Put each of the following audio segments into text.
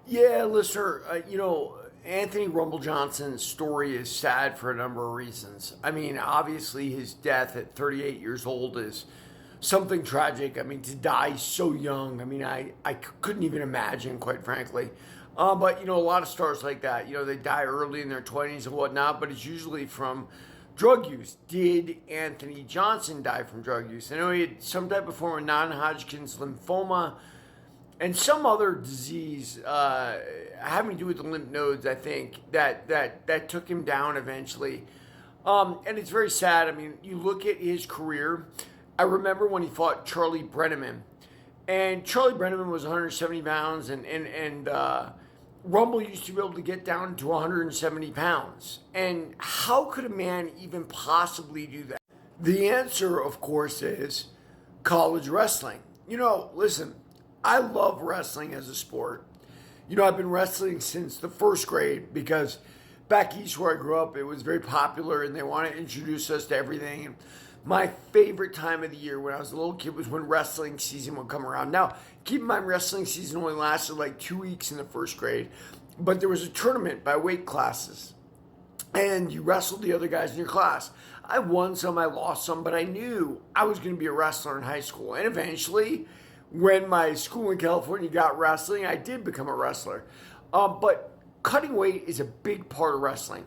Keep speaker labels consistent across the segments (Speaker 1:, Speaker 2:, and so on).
Speaker 1: Yeah, listener, Anthony Rumble Johnson's story is sad for a number of reasons. I mean, obviously, his death at 38 years old is something tragic. I mean, to die so young, I mean, I couldn't even imagine, quite frankly. But, a lot of stars like that, they die early in their 20s and whatnot, but it's usually from drug use. Did Anthony Johnson die from drug use? I know he had some type of form of non Hodgkin's lymphoma and some other disease having to do with the lymph nodes. I think that took him down eventually, and it's very sad. I mean, you look at his career. I remember when he fought Charlie Brenneman, and Charlie Brenneman was 170 pounds, and Rumble used to be able to get down to 170 pounds. And how could a man even possibly do that? The answer, of course, is college wrestling. Listen, I love wrestling as a sport. I've been wrestling since the first grade because back east where I grew up, it was very popular and they wanted to introduce us to everything. And my favorite time of the year when I was a little kid was when wrestling season would come around. Now, keep in mind, wrestling season only lasted like 2 weeks in the first grade, but there was a tournament by weight classes and you wrestled the other guys in your class. I won some, I lost some, but I knew I was going to be a wrestler in high school. And eventually, when my school in California got wrestling, I did become a wrestler. But cutting weight is a big part of wrestling.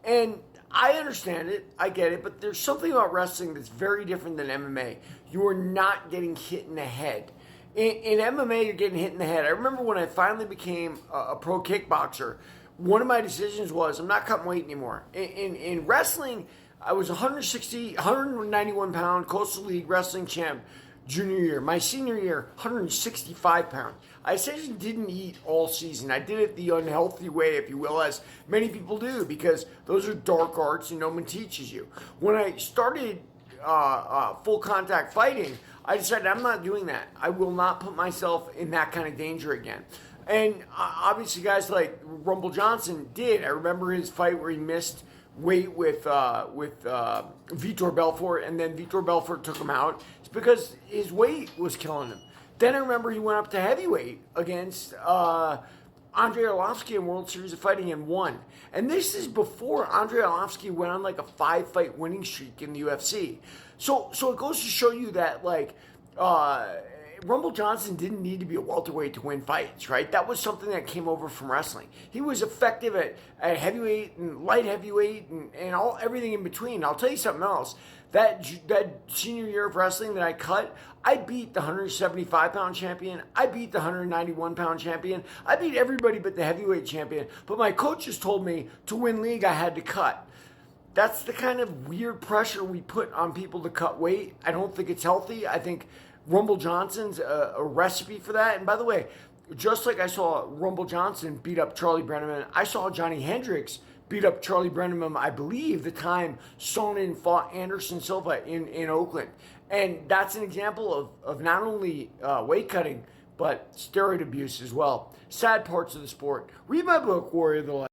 Speaker 1: And I understand it, I get it, but there's something about wrestling that's very different than MMA. You are not getting hit in the head. In MMA, you're getting hit in the head. I remember when I finally became a pro kickboxer, one of my decisions was I'm not cutting weight anymore. In wrestling, I was 191 pound Coastal League wrestling champ junior year. My senior year, 165 pounds. I essentially didn't eat all season. I did it the unhealthy way, if you will, as many people do, because those are dark arts and no one teaches you. When I started full contact fighting, I decided I'm not doing that. I will not put myself in that kind of danger again. And obviously guys like Rumble Johnson did. I remember his fight where he missed weight with Vitor Belfort, and then Vitor Belfort took him out. It's because his weight was killing him. Then I remember he went up to heavyweight against Andrei Arlovsky in World Series of Fighting and won. And this is before Andrei Arlovsky went on like a 5-fight winning streak in the UFC. So it goes to show you that Rumble Johnson didn't need to be a welterweight to win fights, right? That was something that came over from wrestling. He was effective at heavyweight and light heavyweight and everything in between. I'll tell you something else. That senior year of wrestling that I cut, I beat the 175-pound champion. I beat the 191-pound champion. I beat everybody but the heavyweight champion. But my coaches told me to win league, I had to cut. That's the kind of weird pressure we put on people to cut weight. I don't think it's healthy. I think Rumble Johnson's a recipe for that. And by the way, just like I saw Rumble Johnson beat up Charlie Brenneman, I saw Johnny Hendricks beat up Charlie Brenneman, I believe, the time Sonnen fought Anderson Silva in Oakland. And that's an example of not only weight cutting, but steroid abuse as well. Sad parts of the sport. Read my book, Warrior of the Light.